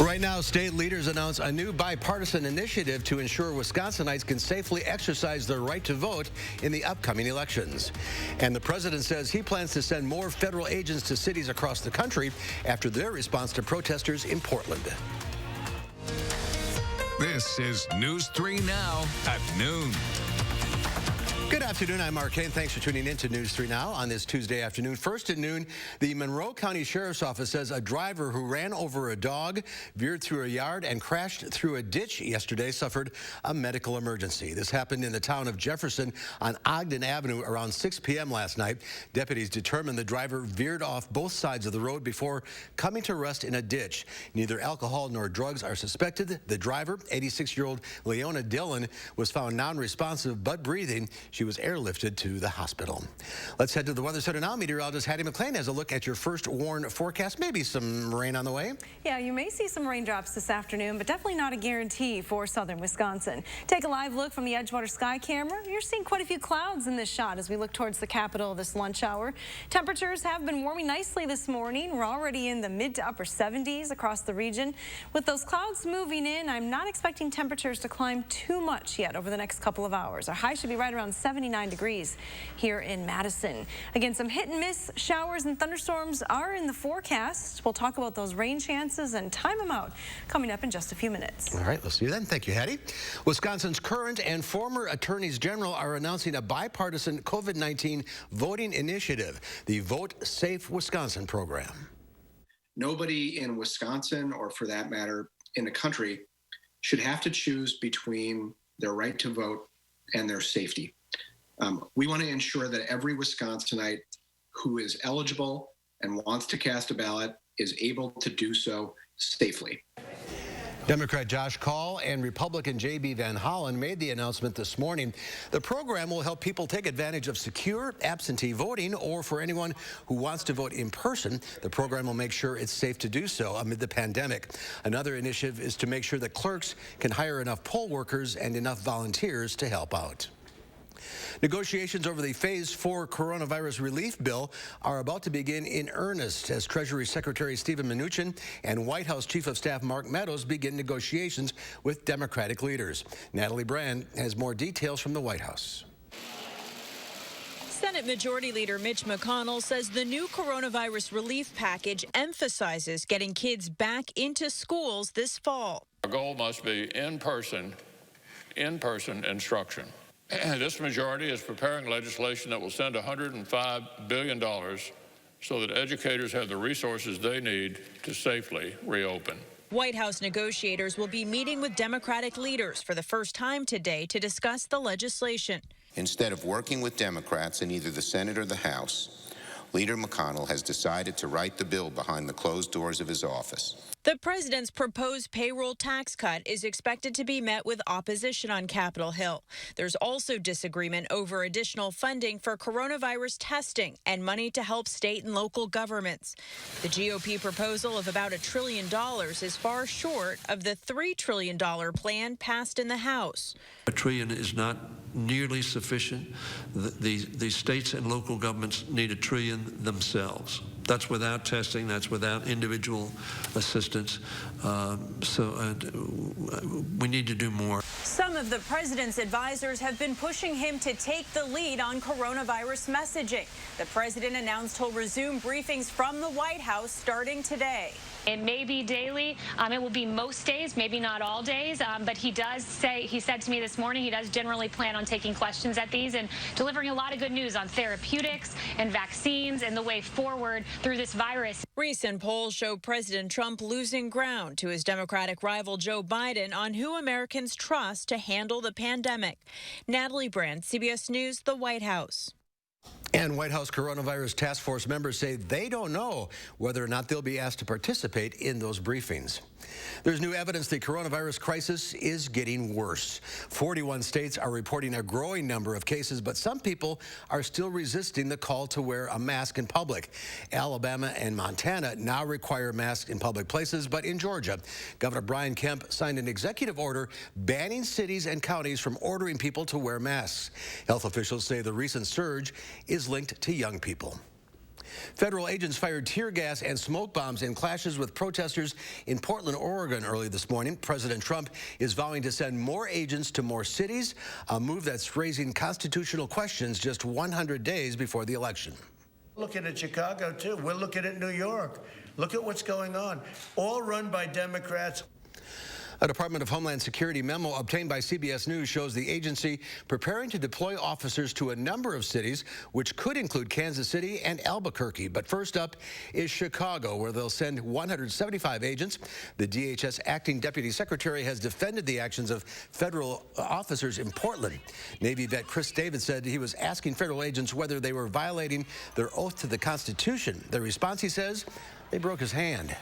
Right now, state leaders announce a new bipartisan initiative to ensure Wisconsinites can safely exercise their right to vote in the upcoming elections. And the president says he plans to send more federal agents to cities across the country after their response to protesters in Portland. This is News 3 Now at noon. Good afternoon. I'm Mark Kane. Thanks for tuning in to News 3 Now on this Tuesday afternoon. First at noon, the Monroe County Sheriff's Office says a driver who ran over a dog, veered through a yard, and crashed through a ditch yesterday suffered a medical emergency. This happened in the town of Jefferson on Ogden Avenue around 6 p.m. last night. Deputies determined the driver veered off both sides of the road before coming to rest in a ditch. Neither alcohol nor drugs are suspected. The driver, 86-year-old Leona Dillon, was found non-responsive but breathing. She was airlifted to the hospital. Let's head to the Weather Center now. Meteorologist Hattie McLean has a look at your first warn forecast. Maybe some rain on the way. Yeah, you may see some raindrops this afternoon, but definitely not a guarantee for southern Wisconsin. Take a live look from the Edgewater Sky Camera. You're seeing quite a few clouds in this shot as we look towards the capital this lunch hour. Temperatures have been warming nicely this morning. We're already in the mid to upper 70s across the region. With those clouds moving in, I'm not expecting temperatures to climb too much yet over the next couple of hours. Our high should be right around 79 degrees here in Madison. Again, some hit and miss showers and thunderstorms are in the forecast. We'll talk about those rain chances and time them out coming up in just a few minutes. All right, we'll see you then. Thank you, Hattie. Wisconsin's current and former attorneys general are announcing a bipartisan COVID-19 voting initiative, the Vote Safe Wisconsin program. Nobody in Wisconsin, or for that matter, in the country, should have to choose between their right to vote and their safety. We want to ensure that every Wisconsinite who is eligible and wants to cast a ballot is able to do so safely. Democrat Josh Kaul and Republican J.B. Van Hollen made the announcement this morning. The program will help people take advantage of secure absentee voting, or for anyone who wants to vote in person, the program will make sure it's safe to do so amid the pandemic. Another initiative is to make sure that clerks can hire enough poll workers and enough volunteers to help out. Negotiations over the Phase 4 coronavirus relief bill are about to begin in earnest as Treasury Secretary Steven Mnuchin and White House Chief of Staff Mark Meadows begin negotiations with Democratic leaders. Natalie Brand has more details from the White House. Senate Majority Leader Mitch McConnell says the new coronavirus relief package emphasizes getting kids back into schools this fall. Our goal must be in-person instruction. This majority is preparing legislation that will send $105 billion so that educators have the resources they need to safely reopen. White House negotiators will be meeting with Democratic leaders for the first time today to discuss the legislation. Instead of working with Democrats in either the Senate or the House, Leader McConnell has decided to write the bill behind the closed doors of his office. The president's proposed payroll tax cut is expected to be met with opposition on Capitol Hill. There's also disagreement over additional funding for coronavirus testing and money to help state and local governments. The GOP proposal of about $1 trillion is far short of the $3 trillion plan passed in the House. $1 trillion is not nearly sufficient. The states and local governments need $1 trillion themselves. That's without testing. That's without individual assistance. We need to do more. Some of the president's advisors have been pushing him to take the lead on coronavirus messaging. The president announced he'll resume briefings from the White House starting today. It may be daily. It will be most days, maybe not all days. But he said to me this morning, he does generally plan on taking questions at these and delivering a lot of good news on therapeutics and vaccines and the way forward through this virus. Recent polls show President Trump losing ground to his Democratic rival Joe Biden on who Americans trust to handle the pandemic. Natalie Brand, CBS News, the White House. And White House coronavirus task force members say they don't know whether or not they'll be asked to participate in those briefings. There's new evidence the coronavirus crisis is getting worse. 41 states are reporting a growing number of cases, but some people are still resisting the call to wear a mask in public. Alabama and Montana now require masks in public places, but in Georgia, Governor Brian Kemp signed an executive order banning cities and counties from ordering people to wear masks. Health officials say the recent surge is linked to young people. Federal agents fired tear gas and smoke bombs in clashes with protesters in Portland, Oregon early this morning. President Trump is vowing to send more agents to more cities, a move that's raising constitutional questions just 100 days before the election. Looking at Chicago, too. We're looking at New York. Look at what's going on. All run by Democrats. A Department of Homeland Security memo obtained by CBS News shows the agency preparing to deploy officers to a number of cities, which could include Kansas City and Albuquerque. But first up is Chicago, where they'll send 175 agents. The DHS acting deputy secretary has defended the actions of federal officers in Portland. Navy vet Chris Davis said he was asking federal agents whether they were violating their oath to the Constitution. The response, he says, they broke his hand.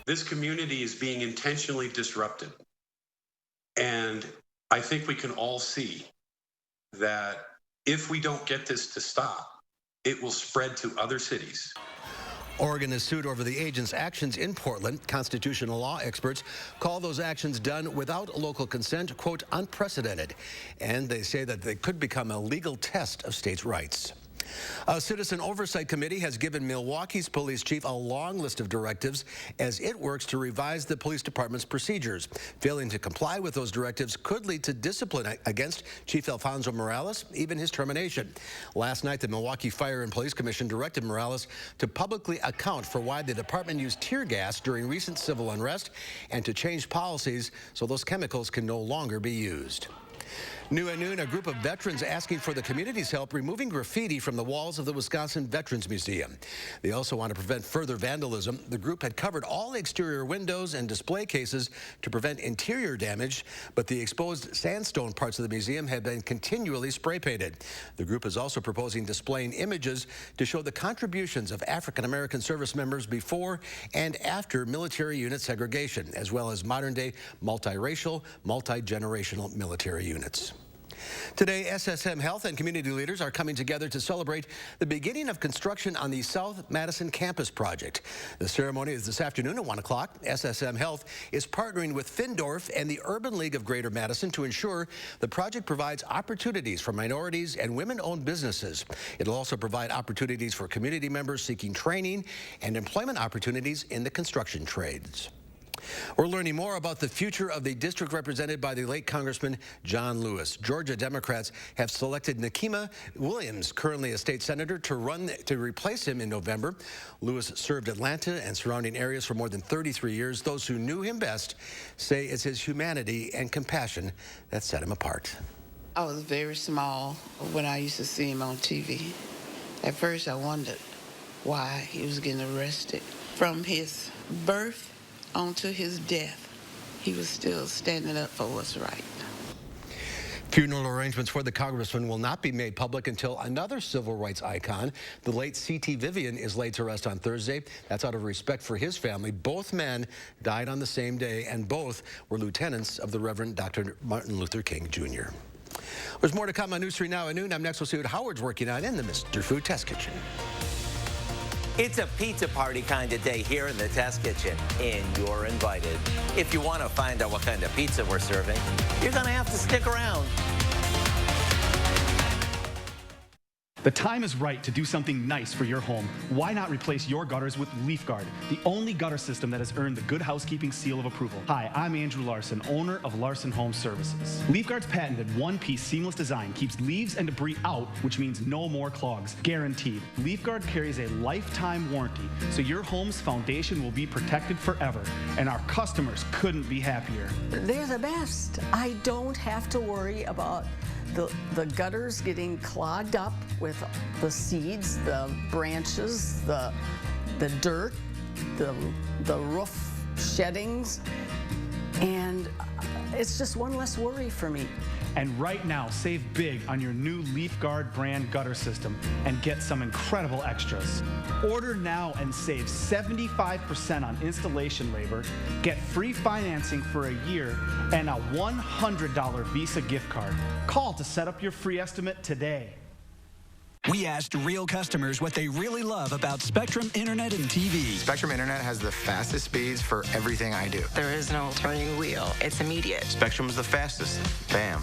This community is being intentionally disrupted. And I think we can all see that if we don't get this to stop, it will spread to other cities. Oregon is sued over the agent's actions in Portland. Constitutional law experts call those actions done without local consent, quote, unprecedented. And they say that they could become a legal test of states' rights. A citizen oversight committee has given Milwaukee's police chief a long list of directives as it works to revise the police department's procedures. Failing to comply with those directives could lead to discipline against Chief Alfonso Morales, even his termination. Last night, the Milwaukee Fire and Police Commission directed Morales to publicly account for why the department used tear gas during recent civil unrest and to change policies so those chemicals can no longer be used. New at noon, a group of veterans asking for the community's help removing graffiti from the walls of the Wisconsin Veterans Museum. They also want to prevent further vandalism. The group had covered all exterior windows and display cases to prevent interior damage, but the exposed sandstone parts of the museum have been continually spray painted. The group is also proposing displaying images to show the contributions of African-American service members before and after military unit segregation, as well as modern-day multiracial, multi-generational military units. Today, SSM Health and community leaders are coming together to celebrate the beginning of construction on the South Madison campus project. The ceremony is this afternoon at 1 o'clock. SSM Health is partnering with Findorf and the Urban League of Greater Madison to ensure the project provides opportunities for minorities and women-owned businesses. It'll also provide opportunities for community members seeking training and employment opportunities in the construction trades. We're learning more about the future of the district represented by the late Congressman John Lewis. Georgia Democrats have selected Nikema Williams, currently a state senator, to replace him in November. Lewis served Atlanta and surrounding areas for more than 33 years. Those who knew him best say it's his humanity and compassion that set him apart. I was very small when I used to see him on TV. At first, I wondered why he was getting arrested. From his birth onto his death, he was still standing up for what's right. Funeral arrangements for the congressman will not be made public until another civil rights icon, the late C.T. Vivian, is laid to rest on Thursday. That's out of respect for his family. Both men died on the same day, and both were lieutenants of the Reverend Dr. Martin Luther King, Jr. There's more to come on News 3 Now at noon. I'm next. We'll see what Howard's working on in the Mr. Food Test Kitchen. It's a pizza party kind of day here in the test kitchen, and you're invited. If you want to find out what kind of pizza we're serving, you're going to have to stick around. The time is right to do something nice for your home. Why not replace your gutters with LeafGuard, the only gutter system that has earned the Good Housekeeping seal of approval. Hi, I'm Andrew Larson, owner of Larson Home Services. LeafGuard's patented one-piece seamless design keeps leaves and debris out, which means no more clogs, guaranteed. LeafGuard carries a lifetime warranty, so your home's foundation will be protected forever, and our customers couldn't be happier. They're the best. I don't have to worry about the gutters getting clogged up with the seeds, the branches, the dirt, the roof sheddings, and it's just one less worry for me. And right now, save big on your new LeafGuard brand gutter system and get some incredible extras. Order now and save 75% on installation labor, get free financing for a year, and a $100 Visa gift card. Call to set up your free estimate today. We asked real customers what they really love about Spectrum Internet and TV. Spectrum Internet has the fastest speeds for everything I do. There is no turning wheel. It's immediate. Spectrum's the fastest. Bam.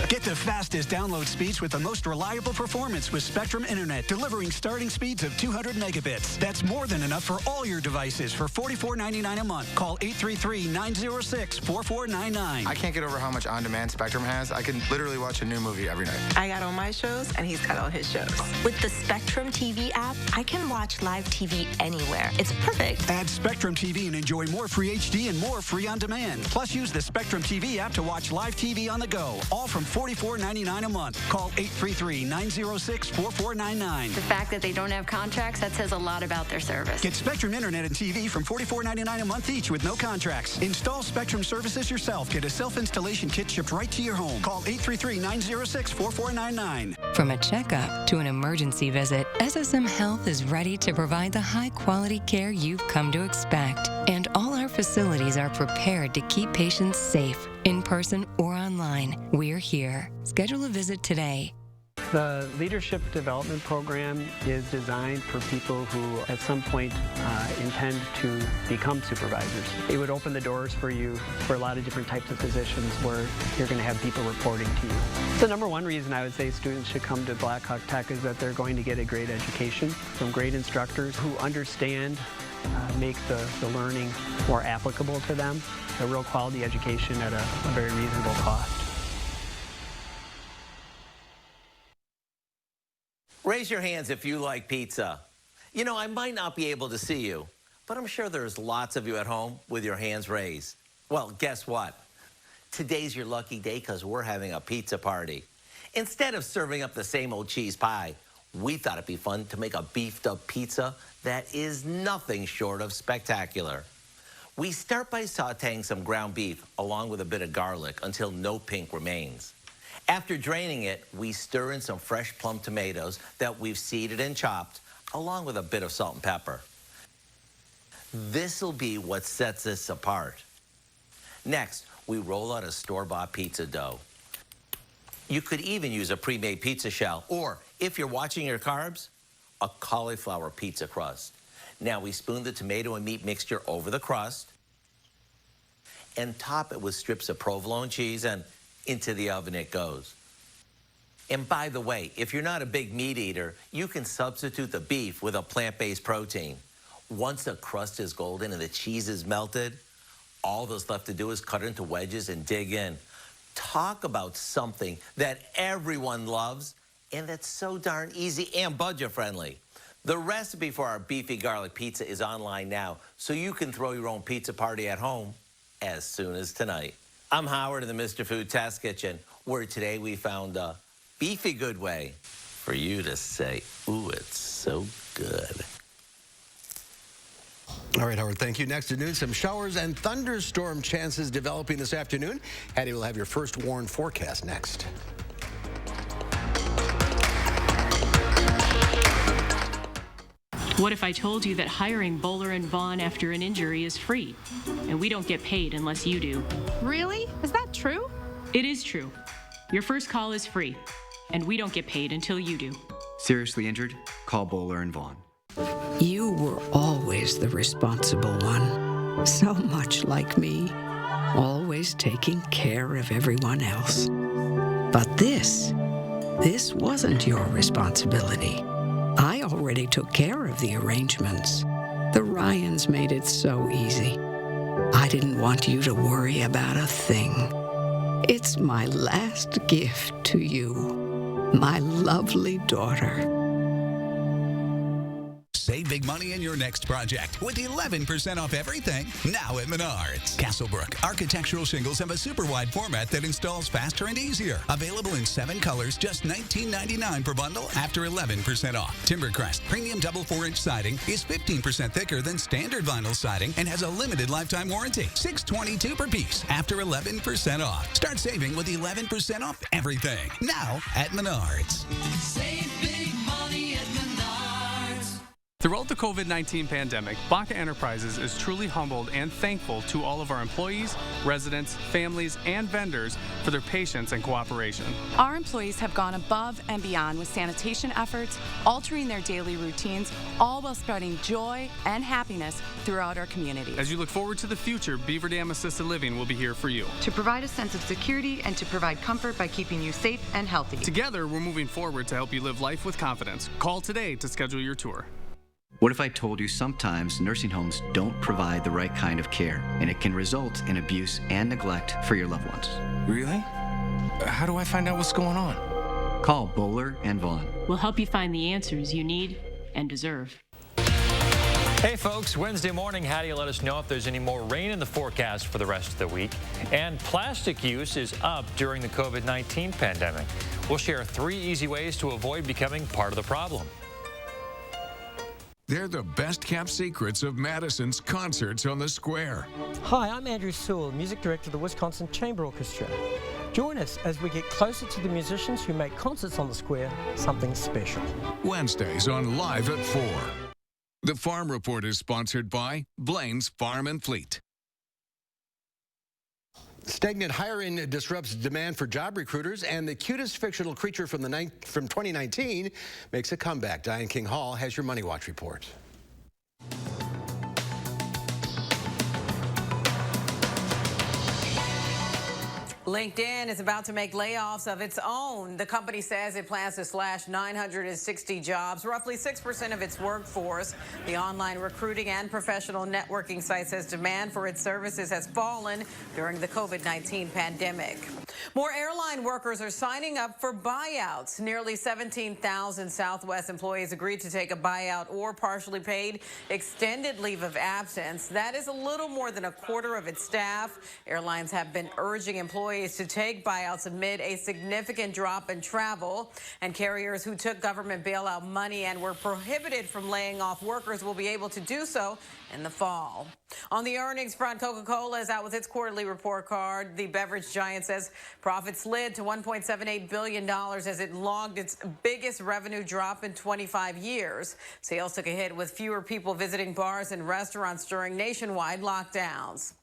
Get the fastest download speeds with the most reliable performance with Spectrum Internet, delivering starting speeds of 200 megabits. That's more than enough for all your devices for $44.99 a month. Call 833-906-4499. I can't get over how much on-demand Spectrum has. I can literally watch a new movie every night. I got all my shows, and he's got all his shows. With the Spectrum TV app, I can watch live TV anywhere. It's perfect. Add Spectrum TV and enjoy more free HD and more free on demand. Plus, use the Spectrum TV app to watch live TV on the go. All from $44.99 a month. Call 833-906-4499. The fact that they don't have contracts, that says a lot about their service. Get Spectrum Internet and TV from $44.99 a month each with no contracts. Install Spectrum services yourself. Get a self-installation kit shipped right to your home. Call 833-906-4499. From a checkup to an emergency visit, SSM Health is ready to provide the high-quality care you've come to expect. And all our facilities are prepared to keep patients safe, in person or online. We're here. Schedule a visit today. The Leadership Development Program is designed for people who at some point intend to become supervisors. It would open the doors for you for a lot of different types of positions where you're going to have people reporting to you. The number one reason I would say students should come to Blackhawk Tech is that they're going to get a great education from great instructors who understand, make the learning more applicable to them, a real quality education at a very reasonable cost. Raise your hands if you like pizza. You know, I might not be able to see you, but I'm sure there's lots of you at home with your hands raised. Well, guess what? Today's your lucky day because we're having a pizza party. Instead of serving up the same old cheese pie, we thought it'd be fun to make a beefed up pizza that is nothing short of spectacular. We start by sauteing some ground beef along with a bit of garlic until no pink remains. After draining it, we stir in some fresh plum tomatoes that we've seeded and chopped, along with a bit of salt and pepper. This'll be what sets this apart. Next, we roll out a store-bought pizza dough. You could even use a pre-made pizza shell, or if you're watching your carbs, a cauliflower pizza crust. Now we spoon the tomato and meat mixture over the crust and top it with strips of provolone cheese, and into the oven it goes. And by the way, if you're not a big meat eater, you can substitute the beef with a plant-based protein. Once the crust is golden and the cheese is melted, all that's left to do is cut it into wedges and dig in. Talk about something that everyone loves and that's so darn easy and budget-friendly. The recipe for our beefy garlic pizza is online now, so you can throw your own pizza party at home as soon as tonight. I'm Howard in the Mr. Food Test Kitchen, where today we found a beefy good way for you to say, ooh, it's so good. All right, Howard, thank you. Next at noon, some showers and thunderstorm chances developing this afternoon. Hattie will have your first warned forecast next. What if I told you that hiring Bowler & Vaughn after an injury is free, and we don't get paid unless you do? Really? Is that true? It is true. Your first call is free, and we don't get paid until you do. Seriously injured? Call Bowler & Vaughn. You were always the responsible one, so much like me, always taking care of everyone else. But this wasn't your responsibility. I already took care of the arrangements. The Ryans made it so easy. I didn't want you to worry about a thing. It's my last gift to you, my lovely daughter. Save big money in your next project with 11% off everything now at Menards. Castlebrook architectural shingles have a super wide format that installs faster and easier. Available in 7 colors, just $19.99 per bundle after 11% off. Timbercrest premium double 4-inch siding is 15% thicker than standard vinyl siding and has a limited lifetime warranty. $6.22 per piece after 11% off. Start saving with 11% off everything now at Menards. Save big money at Menards. Throughout the COVID-19 pandemic, Baca Enterprises is truly humbled and thankful to all of our employees, residents, families, and vendors for their patience and cooperation. Our employees have gone above and beyond with sanitation efforts, altering their daily routines, all while spreading joy and happiness throughout our community. As you look forward to the future, Beaver Dam Assisted Living will be here for you. To provide a sense of security and to provide comfort by keeping you safe and healthy. Together, we're moving forward to help you live life with confidence. Call today to schedule your tour. What if I told you sometimes nursing homes don't provide the right kind of care, and it can result in abuse and neglect for your loved ones? Really? How do I find out what's going on? Call Bowler and Vaughn. We'll help you find the answers you need and deserve. Hey folks, Wednesday morning, how do you let us know if there's any more rain in the forecast for the rest of the week? And plastic use is up during the COVID-19 pandemic. We'll share 3 easy ways to avoid becoming part of the problem. They're the best-kept secrets of Madison's concerts on the square. Hi, I'm Andrew Sewell, Music Director of the Wisconsin Chamber Orchestra. Join us as we get closer to the musicians who make concerts on the square something special. Wednesdays on Live at 4. The Farm Report is sponsored by Blain's Farm and Fleet. Stagnant hiring disrupts demand for job recruiters, and the cutest fictional creature from 2019 makes a comeback. Diane King Hall has your Money Watch report. LinkedIn is about to make layoffs of its own. The company says it plans to slash 960 jobs, roughly 6% of its workforce. The online recruiting and professional networking site says demand for its services has fallen during the COVID-19 pandemic. More airline workers are signing up for buyouts. Nearly 17,000 Southwest employees agreed to take a buyout or partially paid extended leave of absence. That is a little more than a quarter of its staff. Airlines have been urging employees to take buyouts amid a significant drop in travel, and carriers who took government bailout money and were prohibited from laying off workers will be able to do so in the fall. On the earnings front, Coca-Cola is out with its quarterly report card. The beverage giant says profits slid to $1.78 billion as it logged its biggest revenue drop in 25 years. Sales took a hit with fewer people visiting bars and restaurants during nationwide lockdowns.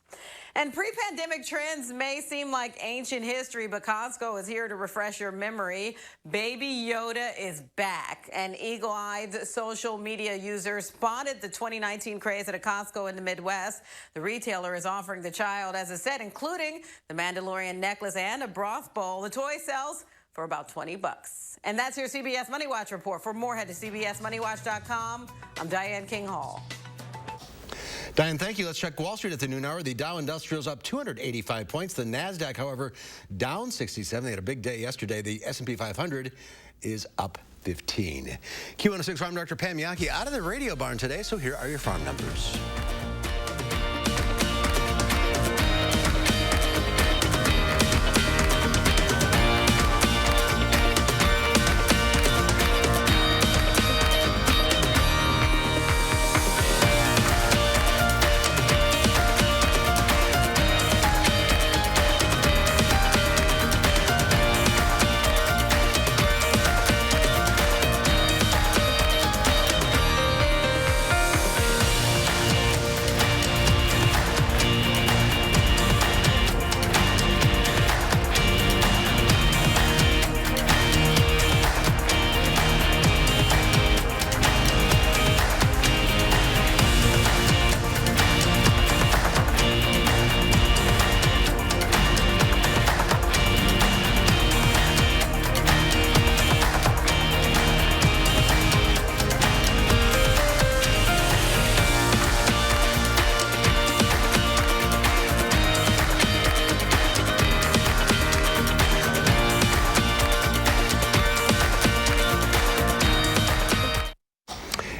And pre-pandemic trends may seem like ancient history, but Costco is here to refresh your memory. Baby Yoda is back. An eagle-eyed social media user spotted the 2019 craze at a Costco in the Midwest. The retailer is offering the child as a set, including the Mandalorian necklace and a broth bowl. The toy sells for about $20. And that's your CBS Money Watch report. For more, head to cbsmoneywatch.com. I'm Diane King Hall. Diane, thank you. Let's check Wall Street at the noon hour. The Dow Industrial's up 285 points. The NASDAQ, however, down 67. They had a big day yesterday. The S&P 500 is up 15. Q106 Farm Director Pam Yaki out of the radio barn today, so here are your farm numbers.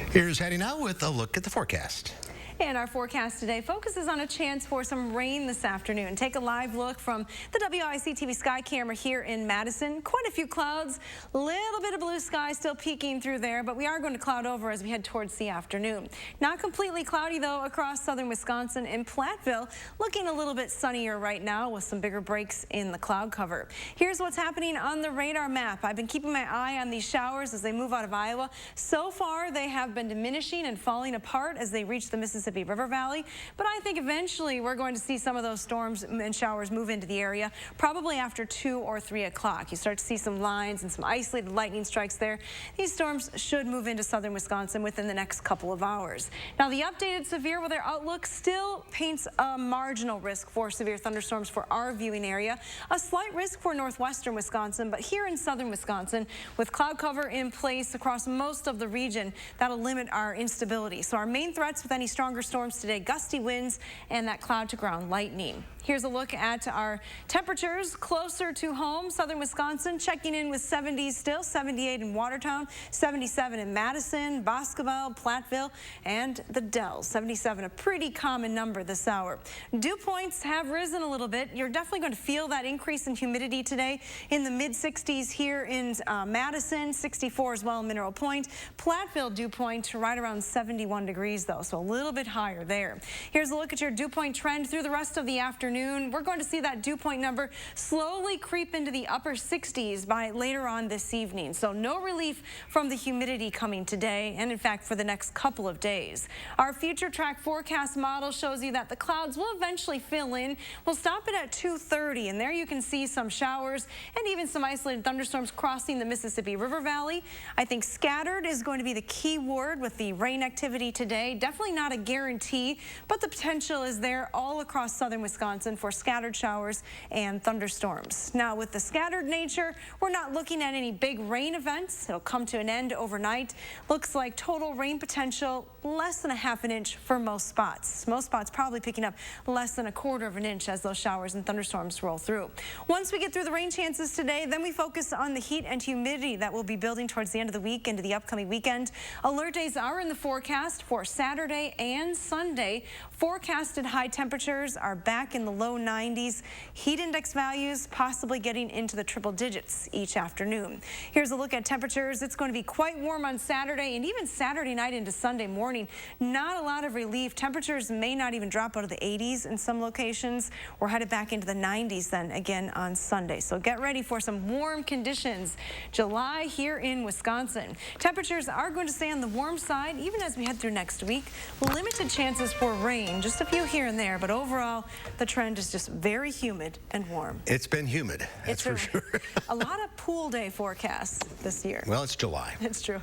Here's Hattie now with a look at the forecast. And our forecast today focuses on a chance for some rain this afternoon. Take a live look from the WIC TV sky camera here in Madison. Quite a few clouds, little bit of blue sky still peeking through there, but we are going to cloud over as we head towards the afternoon. Not completely cloudy though across southern Wisconsin and Platteville. Looking a little bit sunnier right now with some bigger breaks in the cloud cover. Here's what's happening on the radar map. I've been keeping my eye on these showers as they move out of Iowa. So far, they have been diminishing and falling apart as they reach the Mississippi River Valley. But I think eventually we're going to see some of those storms and showers move into the area, probably after 2 or 3 o'clock. You start to see some lines and some isolated lightning strikes there. These storms should move into southern Wisconsin within the next couple of hours. Now, the updated severe weather outlook still paints a marginal risk for severe thunderstorms for our viewing area. A slight risk for northwestern Wisconsin, but here in southern Wisconsin, with cloud cover in place across most of the region, that'll limit our instability. So our main threats with any stronger storms today, gusty winds and that cloud to ground lightning. Here's a look at our temperatures closer to home. Southern Wisconsin checking in with 70s still, 78 in Watertown, 77 in Madison, Boscobel, Platteville, and the Dells. 77, a pretty common number this hour. Dew points have risen a little bit. You're definitely going to feel that increase in humidity today in the mid-60s here in Madison, 64 as well in Mineral Point. Platteville dew point right around 71 degrees though, so a little bit higher there. Here's a look at your dew point trend through the rest of the afternoon. We're going to see that dew point number slowly creep into the upper 60s by later on this evening. So no relief from the humidity coming today and in fact for the next couple of days. Our future track forecast model shows you that the clouds will eventually fill in. We'll stop it at 2:30 and there you can see some showers and even some isolated thunderstorms crossing the Mississippi River Valley. I think scattered is going to be the key word with the rain activity today. Definitely not a guarantee, but the potential is there all across southern Wisconsin for scattered showers and thunderstorms. Now, with the scattered nature, we're not looking at any big rain events. It'll come to an end overnight. Looks like total rain potential less than a ½ an inch for most spots. Most spots probably picking up less than1/4 of an inch as those showers and thunderstorms roll through. Once we get through the rain chances today, then we focus on the heat and humidity that will be building towards the end of the week into the upcoming weekend. Alert days are in the forecast for Saturday and Sunday. Forecasted high temperatures are back in the low 90s. Heat index values possibly getting into the triple digits each afternoon. Here's a look at temperatures. It's going to be quite warm on Saturday and even Saturday night into Sunday morning. Not a lot of relief. Temperatures may not even drop out of the 80s in some locations. We're headed back into the 90s then again on Sunday. So get ready for some warm conditions. July here in Wisconsin. Temperatures are going to stay on the warm side even as we head through next week. Limited chances for rain, just a few here and there, but overall the trend is just very humid and warm. It's been humid, that's for sure. A lot of pool day forecasts this year. Well, it's July. It's true.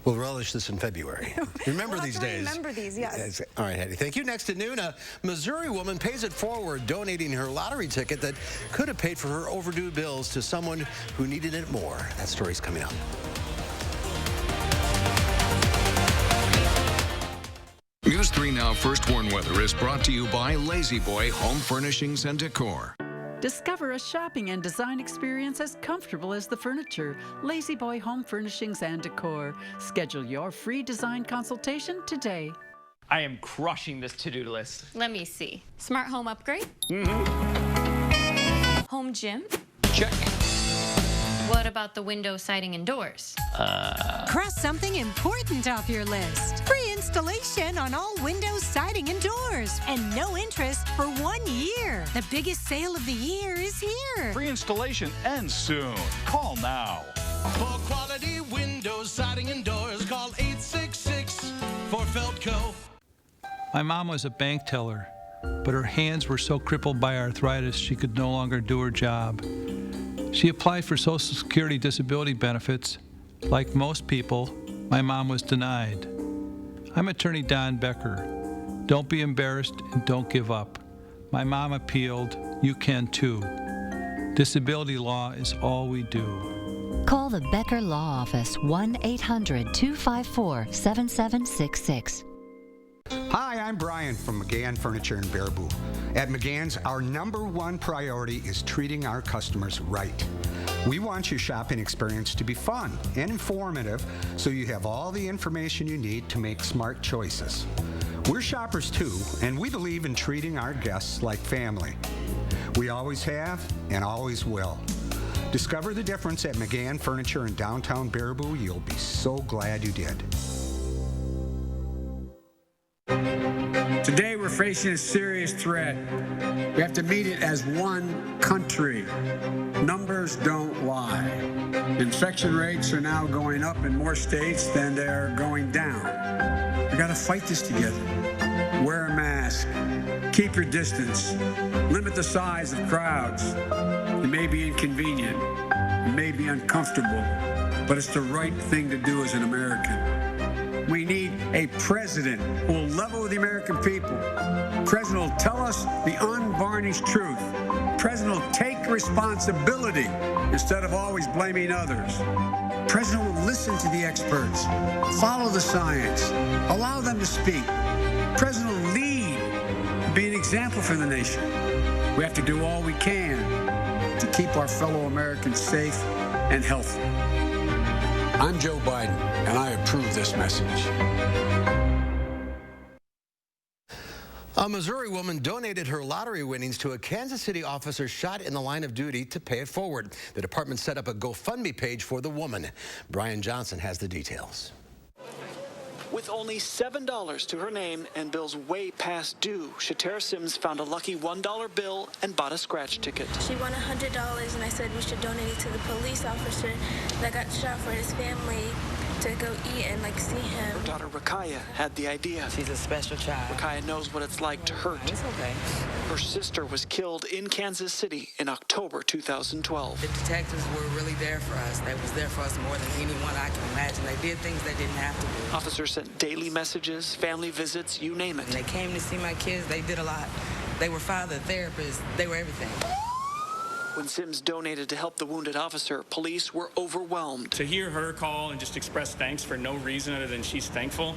We'll relish this in February. Remember these days. Remember these, yes. All right, Hattie. Thank you. Next at noon, a Missouri woman pays it forward, donating her lottery ticket that could have paid for her overdue bills to someone who needed it more. That story's coming up. News 3 Now First Warn Weather is brought to you by Lazy Boy Home Furnishings and Decor. Discover a shopping and design experience as comfortable as the furniture. Lazy Boy Home Furnishings and Decor. Schedule your free design consultation today. I am crushing this to-do list. Let me see. Smart home upgrade? Home gym? Check. What about the window, siding, and doors? Cross something important off your list. Free installation on all windows, siding, and doors. And no interest for 1 year. The biggest sale of the year is here. Free installation ends soon. Call now. For quality windows, siding, and doors, call 866 for Feldco. My mom was a bank teller, but her hands were so crippled by arthritis she could no longer do her job. She applied for Social Security disability benefits. Like most people, my mom was denied. I'm attorney Don Becker. Don't be embarrassed and don't give up. My mom appealed. You can too. Disability law is all we do. Call the Becker Law Office, 1-800-254-7766. Hi, I'm Brian from McGann Furniture in Baraboo. At McGann's, our #1 priority is treating our customers right. We want your shopping experience to be fun and informative so you have all the information you need to make smart choices. We're shoppers too, and we believe in treating our guests like family. We always have and always will. Discover the difference at McGann Furniture in downtown Baraboo. You'll be so glad you did. Today we're facing a serious threat. We have to meet it as one country. Numbers don't lie. Infection rates are now going up in more states than they're going down. We got to fight this together. Wear a mask. Keep your distance. Limit the size of crowds. It may be inconvenient. It may be uncomfortable, but it's the right thing to do as an American. We need a president who will level with the American people. President will tell us the unvarnished truth. President will take responsibility instead of always blaming others. President will listen to the experts, follow the science, allow them to speak. President will lead, be an example for the nation. We have to do all we can to keep our fellow Americans safe and healthy. I'm Joe Biden, and I approve this message. A Missouri woman donated her lottery winnings to a Kansas City officer shot in the line of duty to pay it forward. The department set up a GoFundMe page for the woman. Brian Johnson has the details. With only $7 to her name and bills way past due, Shatara Sims found a lucky $1 bill and bought a scratch ticket. She won $100, and I said we should donate it to the police officer that got shot for his family to go eat and see him. Her daughter Rakaya had the idea. She's a special child. Rakaya knows what it's like to hurt. It's okay. Her sister was killed in Kansas City in October 2012. The detectives were really there for us. They was there for us more than anyone I can imagine. They did things they didn't have to do. Officers sent daily messages, family visits, you name it. When they came to see my kids, they did a lot. They were father therapists. They were everything. When Sims donated to help the wounded officer, police were overwhelmed. To hear her call and just express thanks for no reason other than she's thankful,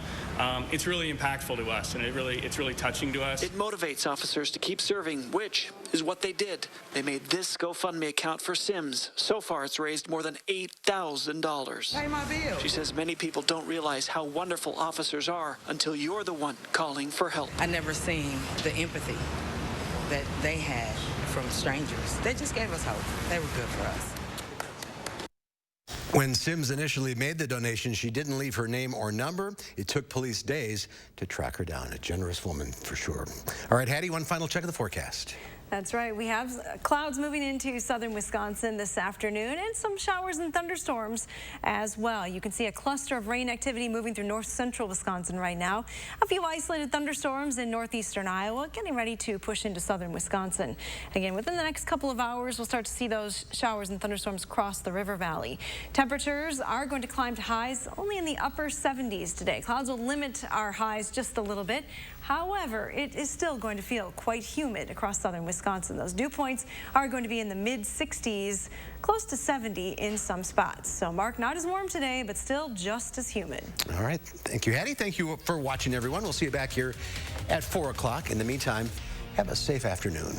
it's really impactful to us, and it's really touching to us. It motivates officers to keep serving, which is what they did. They made this GoFundMe account for Sims. So far, it's raised more than $8,000. Pay my bill. She says many people don't realize how wonderful officers are until you're the one calling for help. I never seen the empathy that they had from strangers. They just gave us hope. They were good for us. When Sims initially made the donation, she didn't leave her name or number. It took police days to track her down. A generous woman for sure. All right, Hattie, one final check of the forecast. That's right. We have clouds moving into southern Wisconsin this afternoon and some showers and thunderstorms as well. You can see a cluster of rain activity moving through north central Wisconsin right now. A few isolated thunderstorms in northeastern Iowa getting ready to push into southern Wisconsin. Again, within the next couple of hours, we'll start to see those showers and thunderstorms cross the river valley. Temperatures are going to climb to highs only in the upper 70s today. Clouds will limit our highs just a little bit. However, it is still going to feel quite humid across southern Wisconsin. Those dew points are going to be in the mid-60s, close to 70 in some spots. So, Mark, not as warm today, but still just as humid. All right. Thank you, Hattie. Thank you for watching, everyone. We'll see you back here at 4 o'clock. In the meantime, have a safe afternoon.